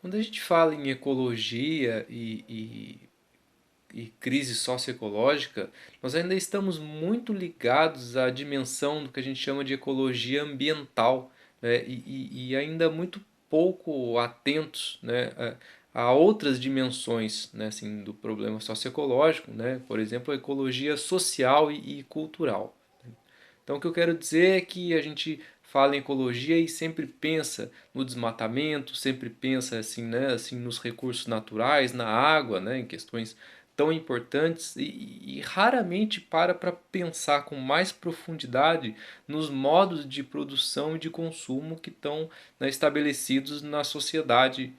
Quando a gente fala em ecologia e crise socioecológica, nós ainda estamos muito ligados à dimensão do que a gente chama de ecologia ambiental, né? E ainda muito pouco atentos, né, a outras dimensões, né, assim, do problema socioecológico, né? Por exemplo, a ecologia social e cultural. Então, o que eu quero dizer é que a gente fala em ecologia e sempre pensa no desmatamento, sempre pensa assim, né, assim nos recursos naturais, na água, né, em questões tão importantes e raramente para pensar com mais profundidade nos modos de produção e de consumo que estão, né, estabelecidos na sociedade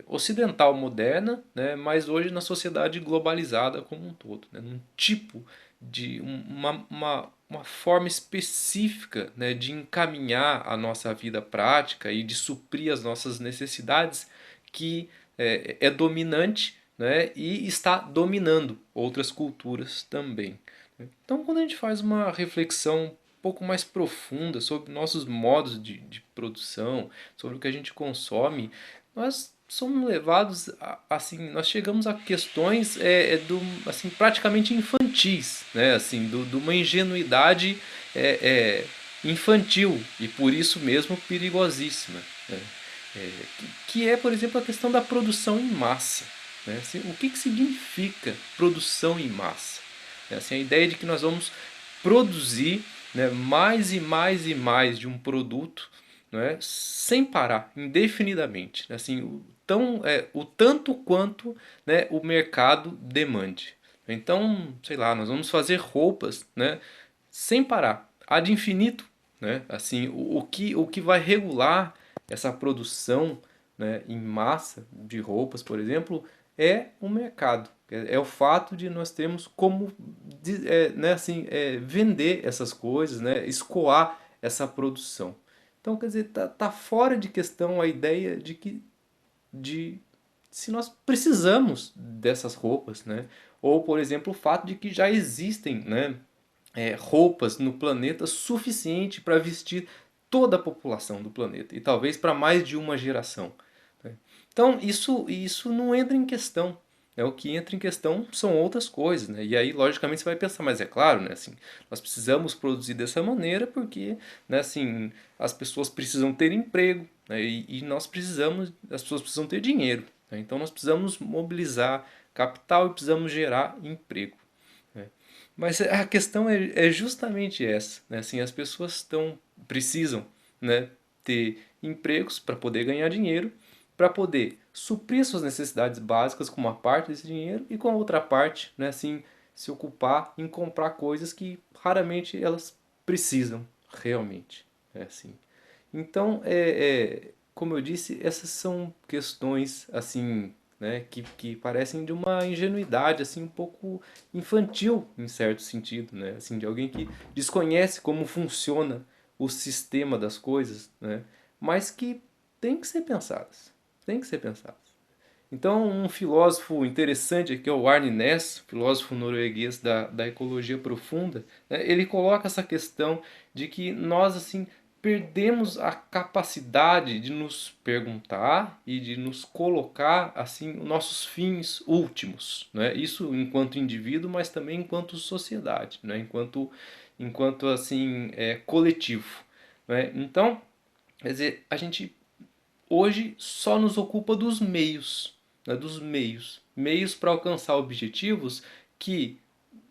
ocidental moderna, né, mas hoje na sociedade globalizada como um todo, né, num tipo de uma forma específica, né, de encaminhar a nossa vida prática e de suprir as nossas necessidades que é dominante, né, e está dominando outras culturas também. Então, quando a gente faz uma reflexão um pouco mais profunda sobre nossos modos de produção, sobre o que a gente consome, nós somos levados assim, nós chegamos a questões assim, praticamente infantis, né, assim, de uma ingenuidade infantil e por isso mesmo perigosíssima, né? Que é, por exemplo, a questão da produção em massa, né? Assim, o que significa produção em massa? Assim, a ideia de que nós vamos produzir, né, mais e mais e mais de um produto, né, sem parar, indefinidamente. Assim, o tanto quanto, né, o mercado demande. Então, sei lá, nós vamos fazer roupas, né, sem parar, ad infinito. Né? Assim, o que vai regular essa produção, né, em massa de roupas, por exemplo, é o mercado. É o fato de nós termos como né, assim, vender essas coisas, né, escoar essa produção. Então, quer dizer, tá fora de questão a ideia de que de se nós precisamos dessas roupas, né? Ou, por exemplo, o fato de que já existem, né, roupas no planeta suficiente para vestir toda a população do planeta e talvez para mais de uma geração. Né? Então isso não entra em questão. Né? O que entra em questão são outras coisas. Né? E aí, logicamente, você vai pensar, mas é claro, né? Assim, nós precisamos produzir dessa maneira porque, né, assim, as pessoas precisam ter emprego, né? E nós precisamos, as pessoas precisam ter dinheiro. Né? Então nós precisamos mobilizar capital e precisamos gerar emprego. Né? Mas a questão é justamente essa, né? Assim, as pessoas precisam, né, ter empregos para poder ganhar dinheiro, para poder suprir suas necessidades básicas com uma parte desse dinheiro e com a outra parte, né, assim, se ocupar em comprar coisas que raramente elas precisam realmente. É assim. Então, como eu disse, essas são questões assim, né, que parecem de uma ingenuidade assim um pouco infantil em certo sentido, né, assim de alguém que desconhece como funciona o sistema das coisas, né, mas que tem que ser pensadas, tem que ser pensadas. Então, um filósofo interessante aqui é o Arne Næss, filósofo norueguês da ecologia profunda, né? Ele coloca essa questão de que nós assim perdemos a capacidade de nos perguntar e de nos colocar assim nossos fins últimos, né? Isso enquanto indivíduo, mas também enquanto sociedade, né? Enquanto assim coletivo, né? Então, quer dizer, a gente hoje só nos ocupa dos meios, né, dos meios. Meios para alcançar objetivos que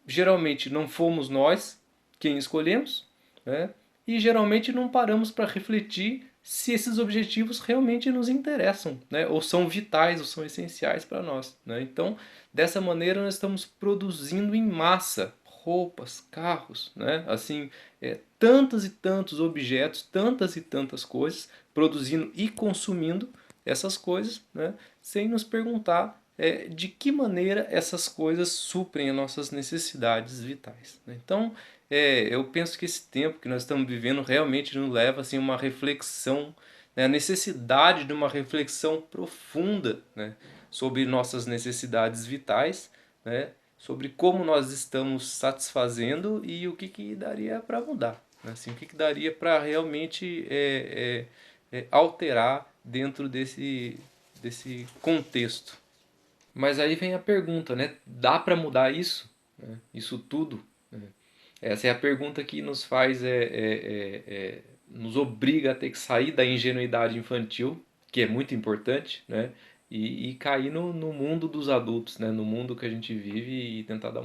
geralmente não fomos nós quem escolhemos, né, e geralmente não paramos para refletir se esses objetivos realmente nos interessam, né, ou são vitais, ou são essenciais para nós. Né. Então, dessa maneira, nós estamos produzindo em massa roupas, carros, né? Assim, tantos e tantos objetos, tantas e tantas coisas, produzindo e consumindo essas coisas, né? Sem nos perguntar de que maneira essas coisas suprem as nossas necessidades vitais. Né? Então, eu penso que esse tempo que nós estamos vivendo realmente nos leva assim, a uma reflexão, né? A necessidade de uma reflexão profunda, né? Sobre nossas necessidades vitais, né? Sobre como nós estamos satisfazendo e o que daria para mudar. Né? Assim, o que daria para realmente alterar dentro desse contexto. Mas aí vem a pergunta, né? Dá para mudar isso? Né? Isso tudo? Né? Essa é a pergunta que nos faz, nos obriga a ter que sair da ingenuidade infantil, que é muito importante, né? E cair no mundo dos adultos, né? No mundo que a gente vive e tentar dar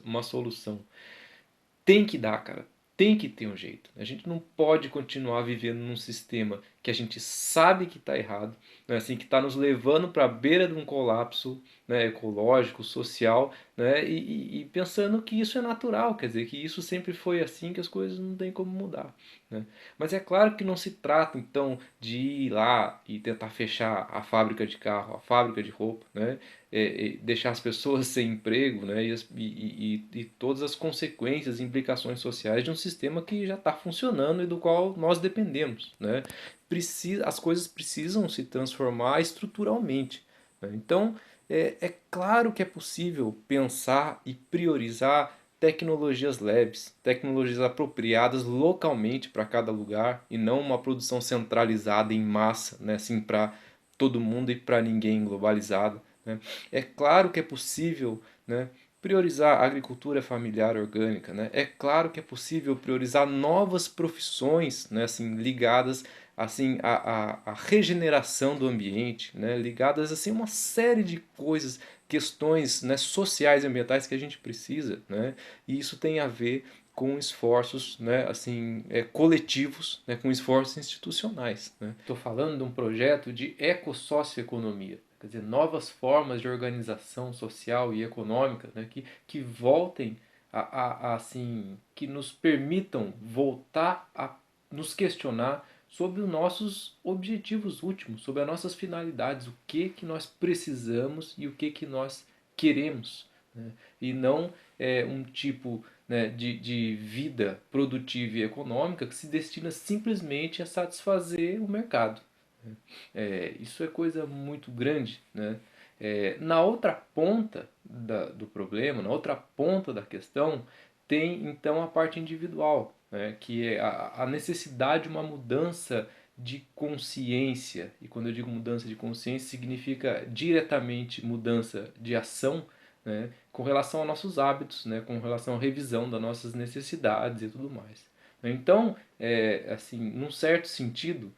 uma solução. Tem que dar, cara. Tem que ter um jeito. A gente não pode continuar vivendo num sistema que a gente sabe que está errado, né? Assim, que está nos levando para a beira de um colapso, né, ecológico, social, né, e pensando que isso é natural, quer dizer, que isso sempre foi assim, que as coisas não tem como mudar. Né? Mas é claro que não se trata, então, de ir lá e tentar fechar a fábrica de carro, a fábrica de roupa, né? Deixar as pessoas sem emprego, né? E todas as consequências e implicações sociais de um sistema que já está funcionando e do qual nós dependemos. Né? As coisas precisam se transformar estruturalmente. Né? Então, é claro que é possível pensar e priorizar tecnologias leves, tecnologias apropriadas localmente para cada lugar e não uma produção centralizada em massa, né? Assim, para todo mundo e para ninguém, globalizada. Né? É claro que é possível, né, priorizar a agricultura familiar orgânica. Né? É claro que é possível priorizar novas profissões, né, assim, ligadas assim à regeneração do ambiente, né, ligadas assim a uma série de coisas, questões, né, sociais e ambientais que a gente precisa. Né? E isso tem a ver com esforços, né, assim, coletivos, né, com esforços institucionais. Estou falando de um projeto de ecossocioeconomia, quer dizer, novas formas de organização social e econômica, né, que voltem assim, que nos permitam voltar a nos questionar sobre os nossos objetivos últimos, sobre as nossas finalidades, o que nós precisamos e o que nós queremos. Né? E não um tipo, né, de vida produtiva e econômica que se destina simplesmente a satisfazer o mercado. Isso é coisa muito grande. Né? Na outra ponta do problema, na outra ponta da questão, tem então a parte individual, né? Que é a necessidade de uma mudança de consciência. E quando eu digo mudança de consciência, significa diretamente mudança de ação, né? Com relação aos nossos hábitos, né? Com relação à revisão das nossas necessidades e tudo mais. Então, assim, num certo sentido,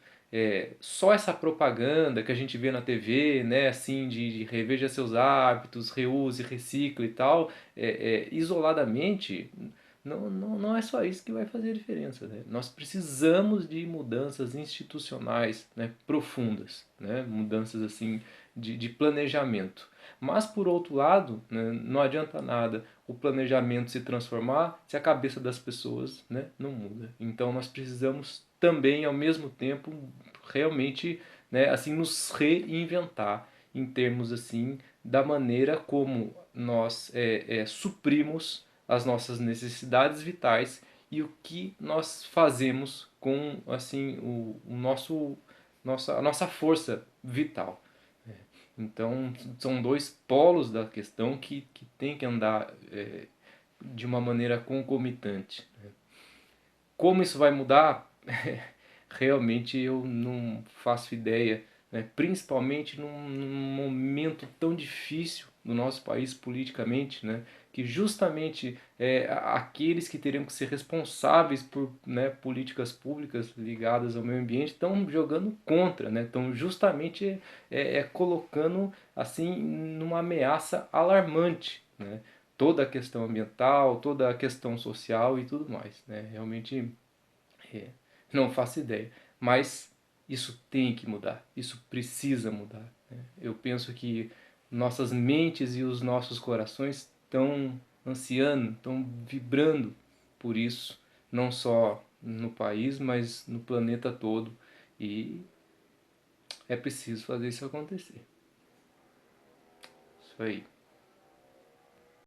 só essa propaganda que a gente vê na TV, né, assim, de reveja seus hábitos, reuse, recicle e tal, isoladamente, não é só isso que vai fazer a diferença. Né? Nós precisamos de mudanças institucionais, né, profundas, né, mudanças assim de planejamento. Mas, por outro lado, né, não adianta nada o planejamento se transformar se a cabeça das pessoas, né, não muda. Então, nós precisamos também, ao mesmo tempo, realmente, né, assim, nos reinventar em termos assim da maneira como nós suprimos as nossas necessidades vitais e o que nós fazemos com assim a nossa força vital. Então, são dois polos da questão que tem que andar de uma maneira concomitante. Como isso vai mudar? Realmente eu não faço ideia, né? Principalmente num momento tão difícil no nosso país politicamente, né? Que justamente aqueles que teriam que ser responsáveis por, né, políticas públicas ligadas ao meio ambiente estão jogando contra, né? Estão justamente colocando assim numa ameaça alarmante, né? Toda a questão ambiental, toda a questão social e tudo mais, né? Realmente é, não faço ideia. Mas isso tem que mudar. Isso precisa mudar. Né? Eu penso que nossas mentes e os nossos corações estão ansiando, estão vibrando por isso, não só no país, mas no planeta todo. E é preciso fazer isso acontecer. Isso aí.